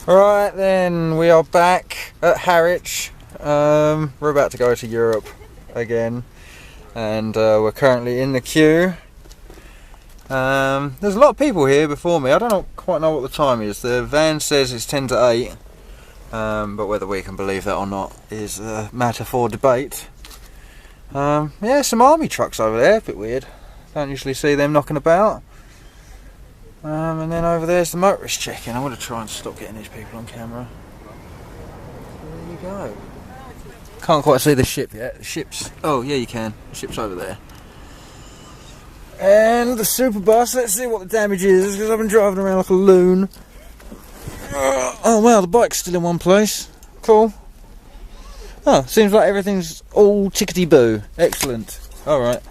Right then, we are back at Harwich. We're about to go to Europe again, and we're currently in the queue. There's a lot of people here before me. I don't quite know what the time is. The van says it's 10 to 8, but whether we can believe that or not is a matter for debate. Yeah, some army trucks over there, a bit weird. Don't usually see them knocking about. And then over there's the motorist checking. I'm going to try and stop getting these people on camera. There you go. Can't quite see the ship yet. The ship's... oh yeah, you can. The ship's over there. And the super bus. Let's see what the damage is, because I've been driving around like a loon. Oh wow, the bike's still in one place. Cool. Oh, seems like everything's all chickadee-boo. Excellent. Alright.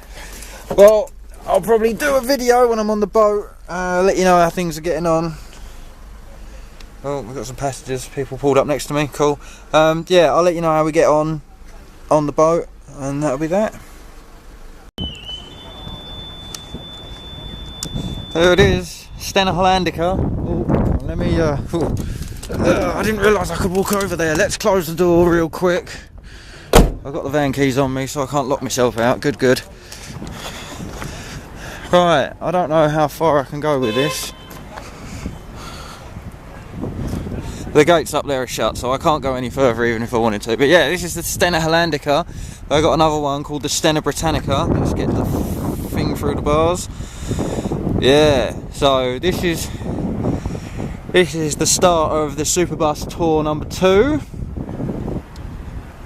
Well, I'll probably do a video when I'm on the boat. Let you know how things are getting on. Oh, we've got some passengers, people pulled up next to me, cool. Yeah, I'll let you know how we get on the boat, and that'll be that. There it is, Stena Hollandica. Oh, let me, I didn't realise I could walk over there. Let's close the door real quick. I've got the van keys on me, so I can't lock myself out. Good. Right, I don't know how far I can go with this. The gates up there are shut, so I can't go any further even if I wanted to. But yeah, this is the Stena Hollandica. I got another one called the Stena Britannica. Let's get the thing through the bars. Yeah, so this is the start of the Superbus tour number 2.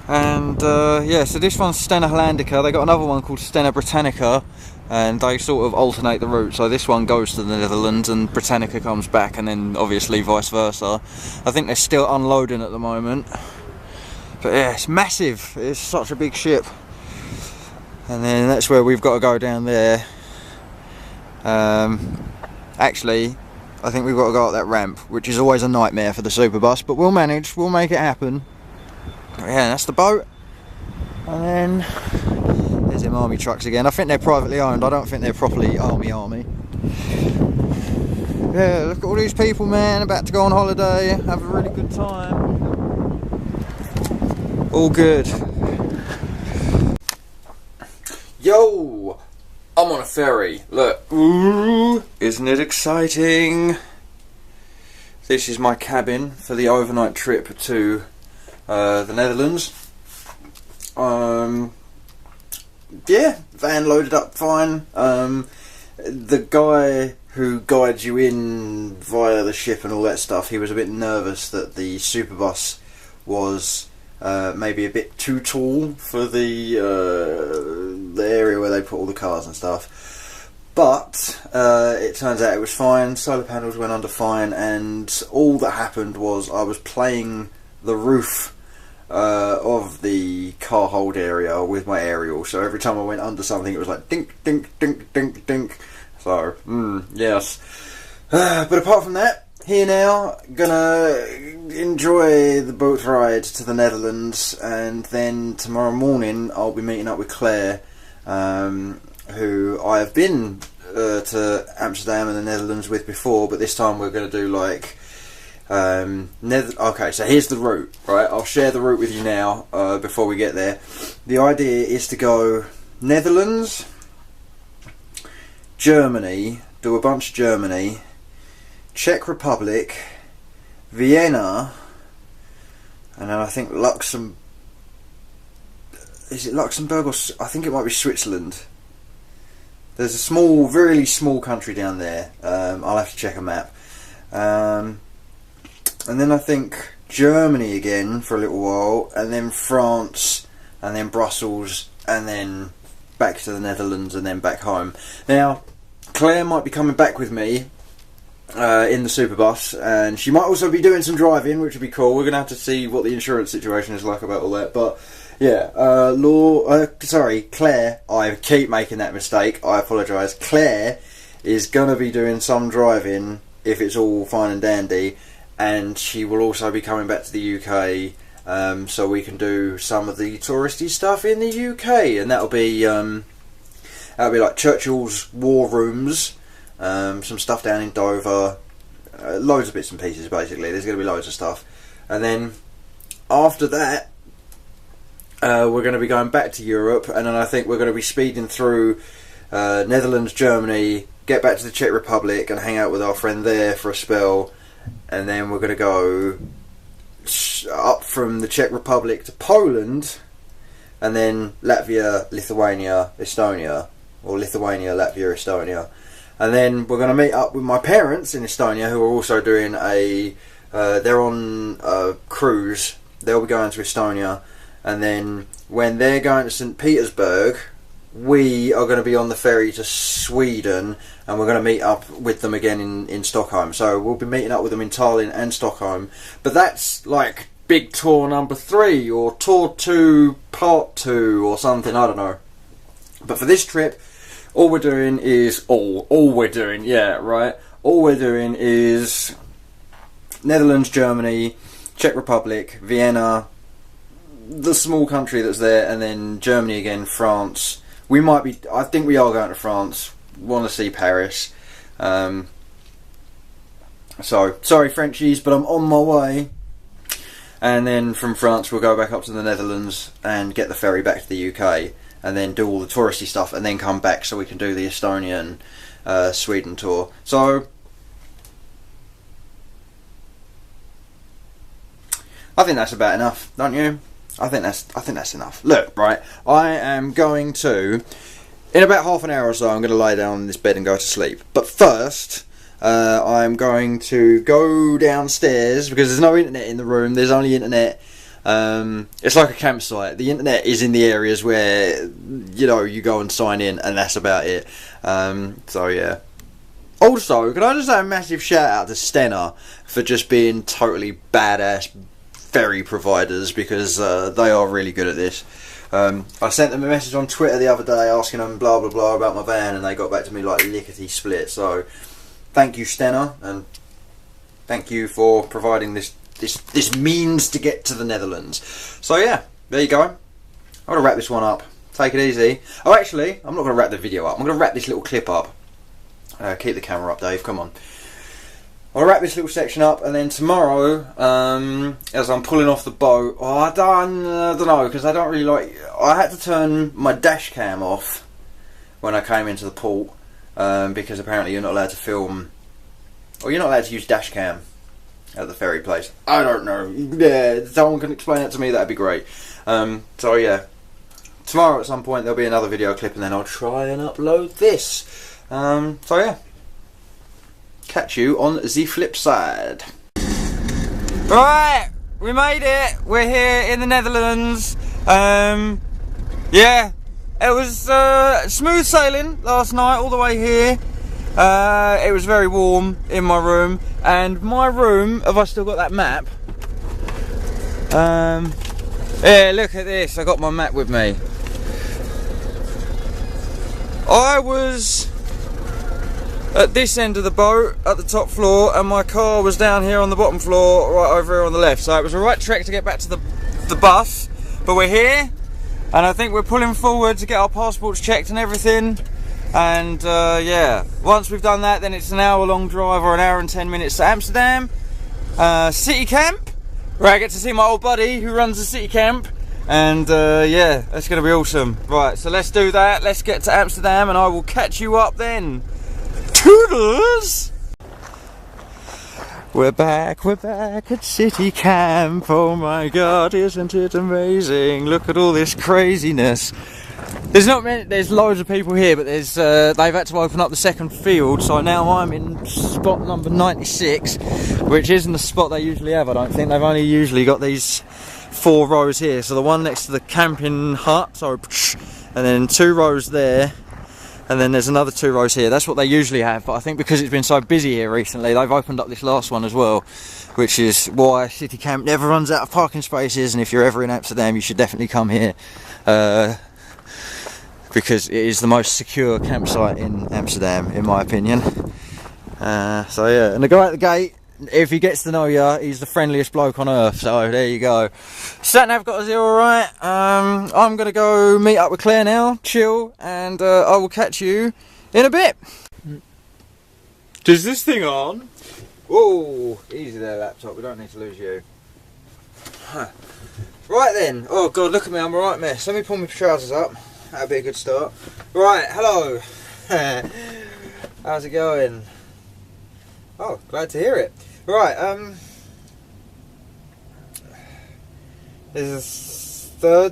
And yeah, so this one's Stena Hollandica. They got another one called Stena Britannica, and they sort of alternate the route. So this one goes to the Netherlands and Britannica comes back, and then obviously vice versa. I think they're still unloading at the moment. But yeah, it's massive. It's such a big ship. And then that's where we've got to go down there. Actually, I think we've got to go up that ramp, which is always a nightmare for the Superbus, but we'll manage. We'll make it happen. Yeah, that's the boat. And then there's them army trucks again. I think they're privately owned. I don't think they're properly army. Yeah, look at all these people, man, about to go on holiday, have a really good time. All good. Yo, I'm on a ferry. Look, ooh, isn't it exciting? This is my cabin for the overnight trip to the Netherlands. Yeah, van loaded up fine. The guy who guides you in via the ship and all that stuff, he was a bit nervous that the Superbus was maybe a bit too tall for the area where they put all the cars and stuff. But it turns out it was fine. Solar panels went under fine, and all that happened was I was playing the roof of the car hold area with my aerial, so every time I went under something it was like dink dink dink dink dink. So yes, but apart from that, here now, gonna enjoy the boat ride to the Netherlands, and then tomorrow morning I'll be meeting up with Claire, who I have been to Amsterdam and the Netherlands with before, but this time we're going to do like okay, so here's the route, right? I'll share the route with you now before we get there. The idea is to go Netherlands, Germany, do a bunch of Germany, Czech Republic, Vienna, and then I think is it Luxembourg, or I think it might be Switzerland. There's a small, really small country down there. I'll have to check a map. And then I think Germany again for a little while, and then France, and then Brussels, and then back to the Netherlands, and then back home. Now, Claire might be coming back with me in the Superbus, and she might also be doing some driving, which would be cool. We're going to have to see what the insurance situation is like about all that, but yeah, Claire, I keep making that mistake, I apologise. Claire is going to be doing some driving if it's all fine and dandy, and she will also be coming back to the UK, so we can do some of the touristy stuff in the UK, and that'll be like Churchill's War Rooms, some stuff down in Dover, loads of bits and pieces basically. There's going to be loads of stuff. And then after that, we're going to be going back to Europe, and then I think we're going to be speeding through Netherlands, Germany, get back to the Czech Republic and hang out with our friend there for a spell, and then we're going to go up from the Czech Republic to Poland, and then Latvia, Lithuania, Estonia, or Lithuania, Latvia, Estonia. And then we're going to meet up with my parents in Estonia, who are also doing they're on a cruise. They'll be going to Estonia, and then when they're going to St. Petersburg, we are going to be on the ferry to Sweden, and we're going to meet up with them again in Stockholm. So we'll be meeting up with them in Tallinn and Stockholm. But that's like big tour number 3, or tour 2, part 2, or something, I don't know. But for this trip, all we're doing is all we're doing is Netherlands, Germany, Czech Republic, Vienna, the small country that's there, and then Germany again, France. I think we are going to France. Want to see Paris. So sorry Frenchies, but I'm on my way. And then from France we'll go back up to the Netherlands and get the ferry back to the UK, and then do all the touristy stuff, and then come back so we can do the Estonian Sweden tour. So I think that's about enough, don't you? I think that's enough. Look, right, I am going to, in about half an hour or so, I'm going to lay down in this bed and go to sleep. But first, I'm going to go downstairs, because there's no internet in the room. There's only internet. It's like a campsite. The internet is in the areas where, you know, you go and sign in, and that's about it. So yeah. Also, can I just say a massive shout out to Stena for just being totally badass ferry providers, because they are really good at this. I sent them a message on Twitter the other day asking them blah blah blah about my van, and they got back to me like lickety split. So thank you, Stena, and thank you for providing this means to get to the Netherlands. So yeah, there you go. I'm gonna wrap this one up. Take it easy. Oh, actually, I'm not gonna wrap the video up. I'm gonna wrap this little clip up. Keep the camera up, Dave. Come on. I'll wrap this little section up, and then tomorrow, as I'm pulling off the boat, I don't know, because I don't really like. I had to turn my dash cam off when I came into the port, because apparently you're not allowed to film, or you're not allowed to use dash cam at the ferry place. I don't know. Yeah, if someone can explain it to me, that'd be great. So yeah, tomorrow at some point there'll be another video clip, and then I'll try and upload this. So yeah. Catch you on the flip side. Right, we made it. We're here in the Netherlands. Yeah, it was smooth sailing last night all the way here. It was very warm in my room, and my room, have I still got that map? Yeah, look at this. I got my map with me. I was at this end of the boat, at the top floor, and my car was down here on the bottom floor, right over here on the left. So it was a right trek to get back to the bus, but we're here, and I think we're pulling forward to get our passports checked and everything. And yeah, once we've done that, then it's an hour-long drive, or an hour and 10 minutes to Amsterdam city camp, where I get to see my old buddy who runs the city camp. And yeah, that's going to be awesome. Right, so let's do that. Let's get to Amsterdam, and I will catch you up then. Toodles! We're back at city camp. Oh my god, isn't it amazing? Look at all this craziness. There's not many, there's loads of people here, but there's they've had to open up the second field, so now I'm in spot number 96, which isn't the spot they usually have, I don't think. They've only usually got these 4 rows here, so the one next to the camping hut, so, and then 2 rows there, and then there's another 2 rows here. That's what they usually have, but I think because it's been so busy here recently, they've opened up this last one as well, which is why city camp never runs out of parking spaces. And if you're ever in Amsterdam, you should definitely come here, because it is the most secure campsite in Amsterdam, in my opinion. So yeah, and the guy at the gate, if he gets to know you, he's the friendliest bloke on earth. So there you go. Sat-nav got us here alright. I'm going to go meet up with Claire now, chill, and I will catch you in a bit. Is this thing on? Whoa, easy there, laptop. We don't need to lose you. Right then. Oh God, look at me. I'm a right mess. Let me pull my trousers up. That'd be a good start. Right. Hello. How's it going? Oh, glad to hear it. Right. This is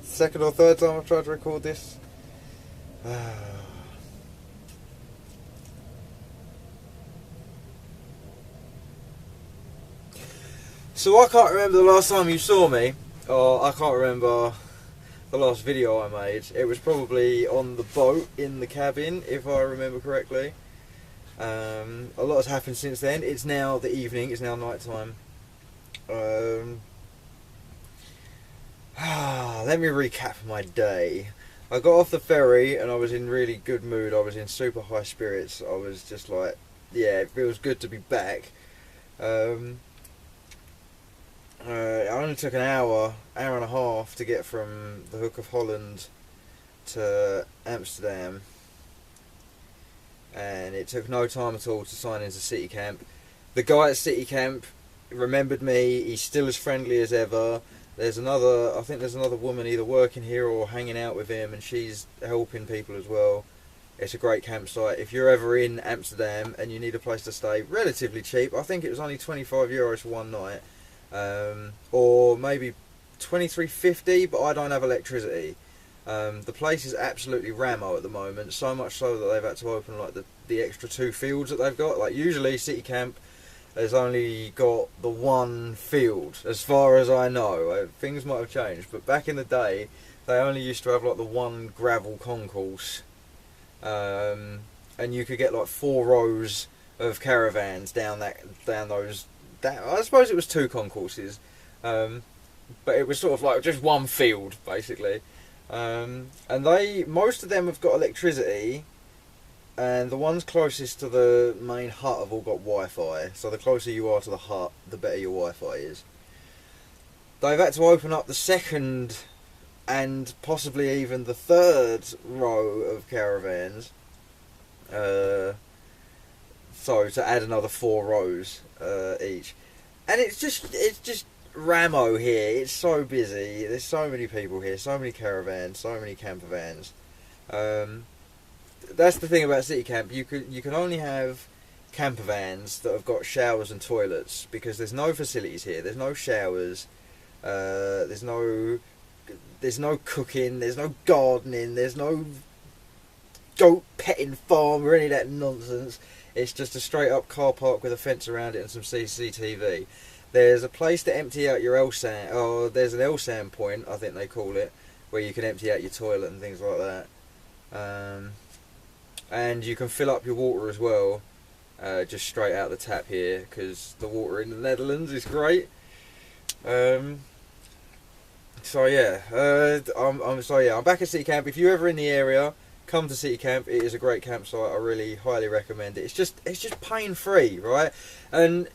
second or third time I've tried to record this. So I can't remember the last time you saw me, or I can't remember the last video I made. It was probably on the boat in the cabin, if I remember correctly. A lot has happened since then. It's now the evening, it's now night time. Let me recap my day. I got off the ferry and I was in really good mood. I was in super high spirits. I was just like, yeah, it feels good to be back. It only took an hour and a half to get from the Hook of Holland to Amsterdam, and it took no time at all to sign into City Camp. The guy at City Camp remembered me. He's still as friendly as ever. I think there's another woman either working here or hanging out with him, and she's helping people as well. It's a great campsite. If you're ever in Amsterdam and you need a place to stay, relatively cheap. I think it was only €25 for one night. Or maybe $23.50, but I don't have electricity. The place is absolutely rammo at the moment, so much so that they've had to open like the extra 2 fields that they've got. Like usually City Camp has only got the 1 field, as far as I know. Things might have changed, but back in the day they only used to have like the 1 gravel concourse, and you could get like 4 rows of caravans down those. I suppose it was 2 concourses, but it was sort of like just 1 field basically, and most of them have got electricity, and the ones closest to the main hut have all got Wi-Fi. So the closer you are to the hut, the better your Wi-Fi is. They've had to open up the 2nd and possibly even the 3rd row of caravans. So to add another 4 rows each, and it's just rammo here. It's so busy. There's so many people here, so many caravans, so many camper vans. That's the thing about City Camp. You can only have camper vans that have got showers and toilets, because there's no facilities here. There's no showers. There's no cooking. There's no gardening. There's no goat petting farm or any of that nonsense. It's just a straight up car park with a fence around it and some CCTV. There's a place to empty out your LSAN, or there's an LSAN point, I think they call it, where you can empty out your toilet and things like that. And you can fill up your water as well, just straight out the tap here, because the water in the Netherlands is great. I'm back at City Camp. If you're ever in the area, come to City Camp. It is a great campsite. I really highly recommend it. It's just pain free, right? And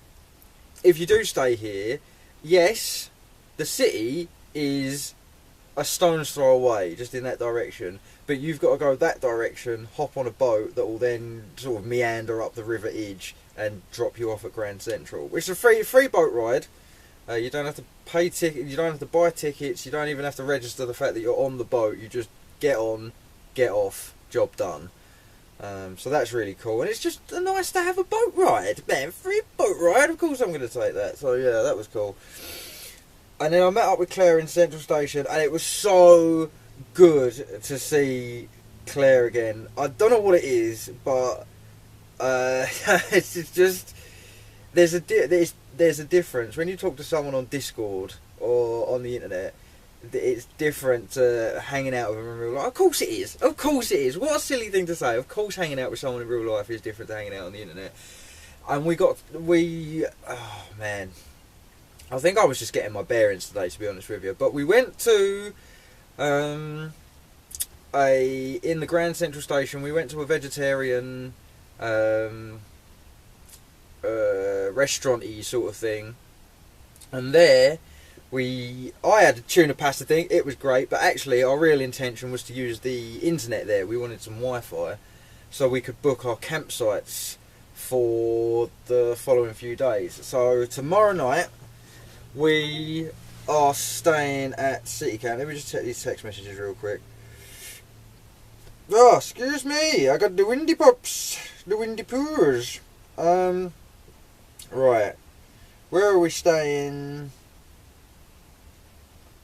if you do stay here, yes, the city is a stone's throw away, just in that direction. But you've got to go that direction, hop on a boat that will then sort of meander up the River Idge and drop you off at Grand Central, which is a free boat ride. You don't have to pay ticket. You don't have to buy tickets. You don't even have to register the fact that you're on the boat. You just get on, get off, job done. So that's really cool, and it's just nice to have a boat ride, man. Free boat ride, of course I'm going to take that. So yeah, that was cool. And then I met up with Claire in Central Station, and it was so good to see Claire again. I don't know what it is, but it's just there's a difference when you talk to someone on Discord or on the internet. It's different to hanging out with them in real life. Of course it is. Of course it is. What a silly thing to say. Of course hanging out with someone in real life is different to hanging out on the internet. And oh man, I think I was just getting my bearings today, to be honest with you. But we went to in the Grand Central Station. We went to a vegetarian restaurant-y sort of thing, and there I had a tuna pasta thing. It was great, but actually our real intention was to use the internet there. We wanted some Wi-Fi so we could book our campsites for the following few days. So tomorrow night we are staying at City Camp. Let me just check these text messages real quick. Oh, excuse me, I got the windy pups, the windy poors. Right, where are we staying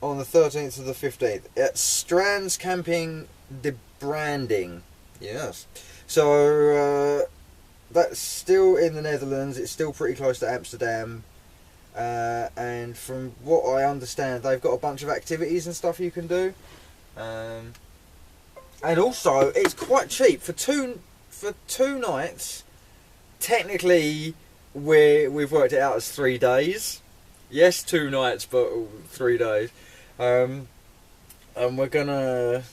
on the 13th to the 15th? At Strands Camping de Branding. Yes. So, that's still in the Netherlands. It's still pretty close to Amsterdam. And from what I understand, they've got a bunch of activities and stuff you can do. And also, it's quite cheap for two nights. Technically, we've worked it out as 3 days. Yes, 2 nights, but 3 days. And we're gonna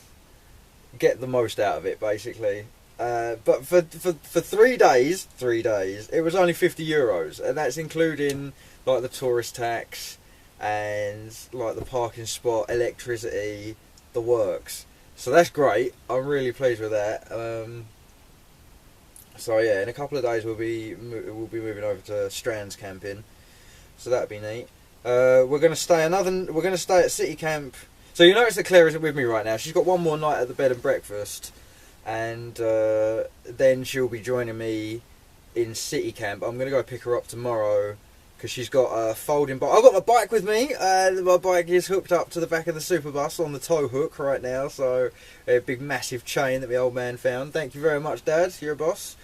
get the most out of it, basically. But for 3 days, it was only €50, and that's including like the tourist tax and like the parking spot, electricity, the works. So that's great. I'm really pleased with that. So yeah, in a couple of days we'll be moving over to Strands Camping. So that'd be neat. We're gonna stay at City Camp. So you notice that Claire isn't with me right now. She's got one more night at the bed and breakfast, and then she'll be joining me in City Camp. I'm gonna go pick her up tomorrow, because she's got a folding bike. I've got my bike with me. My bike is hooked up to the back of the super bus on the tow hook right now. So a big massive chain that my old man found. Thank you very much, Dad. You're a boss.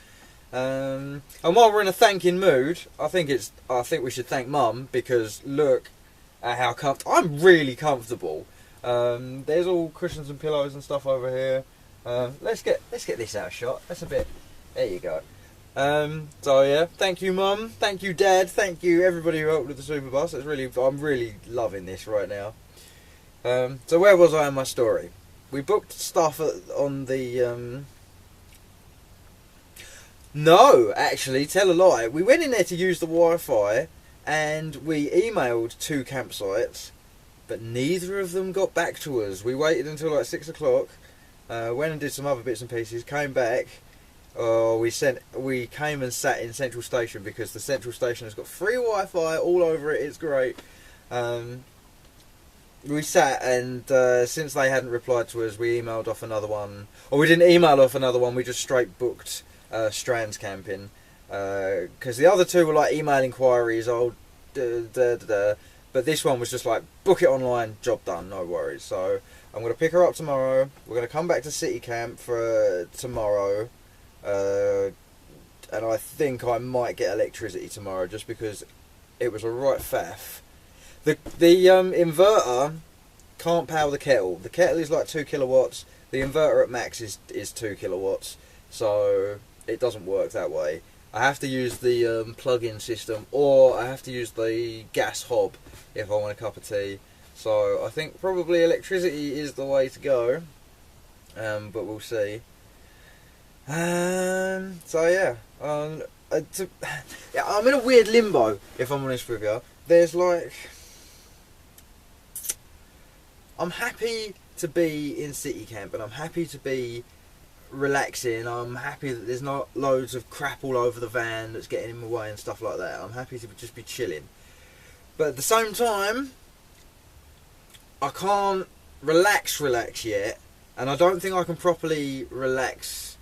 And while we're in a thanking mood, I think we should thank Mum, because look at how I'm really comfortable. There's all cushions and pillows and stuff over here. Let's get this out of shot. That's a bit. There you go. So yeah, thank you Mum, thank you Dad, thank you everybody who helped with the super bus. I'm really loving this right now. So where was I in my story? We booked stuff on the no, actually, tell a lie. We went in there to use the Wi-Fi, and we emailed 2 campsites, but neither of them got back to us. We waited until like 6 o'clock, went and did some other bits and pieces, came back. We came and sat in Central Station, because the Central Station has got free Wi-Fi all over it. It's great. We sat, and since they hadn't replied to us, we emailed off another one. Or we didn't email off another one. We just straight booked Strands Camping, because the other 2 were like email inquiries. But this one was just like book it online, job done, no worries. So I'm gonna pick her up tomorrow. We're gonna come back to City Camp for tomorrow. And I think I might get electricity tomorrow, just because it was a right faff. The inverter can't power the kettle. The kettle is like 2 kilowatts. The inverter at max is 2 kilowatts, so it doesn't work that way. I have to use the plug-in system, or I have to use the gas hob if I want a cup of tea. So I think probably electricity is the way to go, but we'll see. So yeah, I'm in a weird limbo, if I'm honest with you. There's like, I'm happy to be in City Camp, and I'm happy to be relaxing. I'm happy that there's not loads of crap all over the van that's getting in my way and stuff like that. I'm happy to just be chilling. But at the same time, I can't relax yet, and I don't think I can properly relax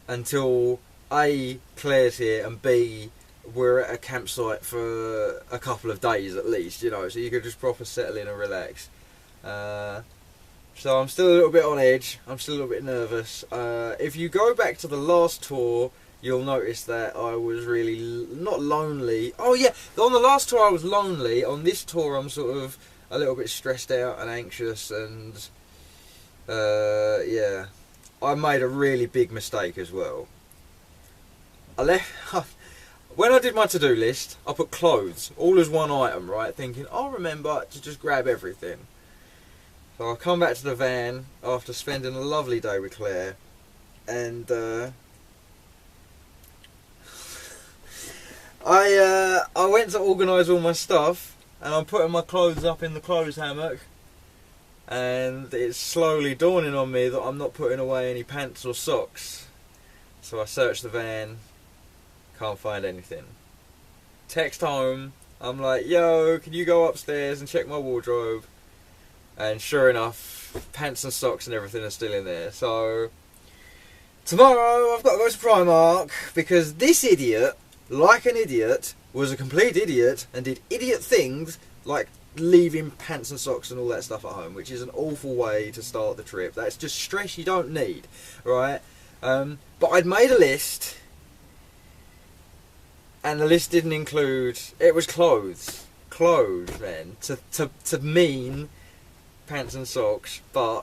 until A, Claire's here, and B, we're at a campsite for a couple of days at least, you know, so you could just proper settle in and relax. So I'm still a little bit on edge, I'm still a little bit nervous. If you go back to the last tour, you'll notice that I was really not lonely. Oh yeah, on the last tour I was lonely. On this tour I'm sort of a little bit stressed out and anxious, and yeah, I made a really big mistake as well. When I did my to-do list, I put clothes all as one item, right, thinking I'll remember to just grab everything. So I come back to the van after spending a lovely day with Claire, and I went to organise all my stuff, and I'm putting my clothes up in the clothes hammock, and it's slowly dawning on me that I'm not putting away any pants or socks. So I search the van, Can't find anything. Text home. I'm like, yo, can you go upstairs and check my wardrobe? And sure enough, pants and socks and everything are still in there. So tomorrow I've got to go to Primark because this idiot, like an idiot, was a complete idiot and did idiot things like leaving pants and socks and all that stuff at home, which is an awful way to start the trip. That's just stress you don't need, right? But I'd made a list, and the list didn't include, it was clothes, man, to mean pants and socks, but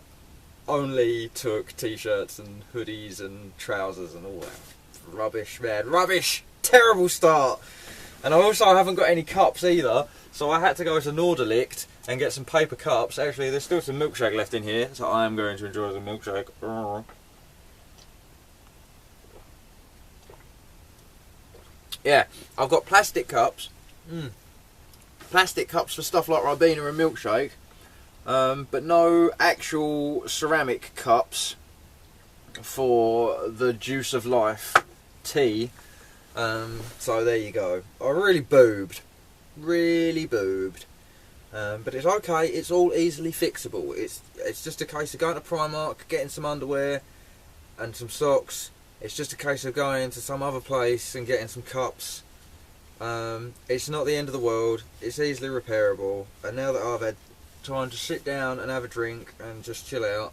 only took t-shirts and hoodies and trousers and all that rubbish, man, rubbish, terrible start. And I also haven't got any cups either, so I had to go to Norderlicht and get some paper cups. Actually, there's still some milkshake left in here, so I am going to enjoy the milkshake. Yeah, I've got plastic cups. Plastic cups for stuff like Ribena and milkshake, but no actual ceramic cups for the juice of life tea. So there you go. I really boobed. But it's okay, it's all easily fixable. It's just a case of going to Primark, getting some underwear and some socks. It's just a case of going to some other place and getting some cups. It's not the end of the world, it's easily repairable, and now that I've had time to sit down and have a drink and just chill out,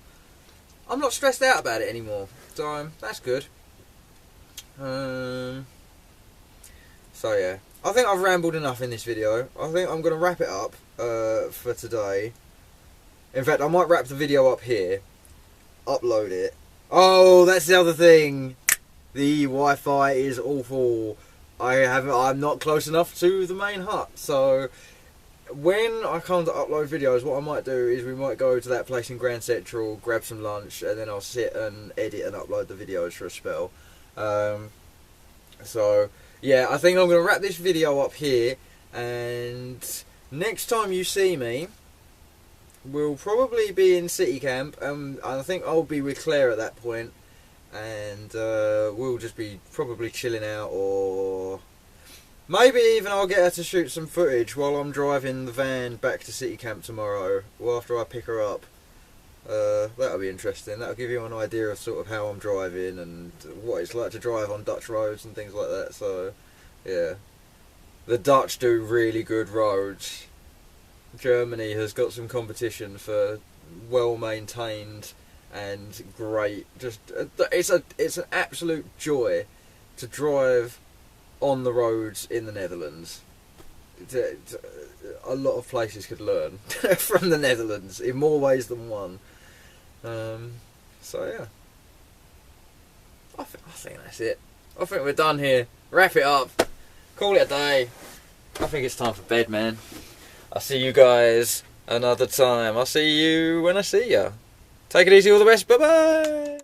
I'm not stressed out about it anymore, so that's good. So yeah, I think I've rambled enough in this video. I think I'm going to wrap it up for today. In fact, I might wrap the video up here, upload it. Oh, that's the other thing. The Wi-Fi is awful. I'm not close enough to the main hut. So when I come to upload videos, what I might do is we might go to that place in Grand Central, grab some lunch, and then I'll sit and edit and upload the videos for a spell. So yeah, I think I'm going to wrap this video up here, and next time you see me, we'll probably be in City Camp, and I think I'll be with Claire at that point, and we'll just be probably chilling out, or maybe even I'll get her to shoot some footage while I'm driving the van back to City Camp tomorrow, or after I pick her up. That'll be interesting. That'll give you an idea of sort of how I'm driving and what it's like to drive on Dutch roads and things like that. So yeah, the Dutch do really good roads. Germany has got some competition for well maintained and great. Just it's an absolute joy to drive on the roads in the Netherlands. A lot of places could learn from the Netherlands in more ways than one. So yeah, I think that's it. I think we're done here. Wrap it up. Call it a day. I think it's time for bed, man. I'll see you guys another time. I'll see you when I see you. Take it easy, all the best. Bye bye.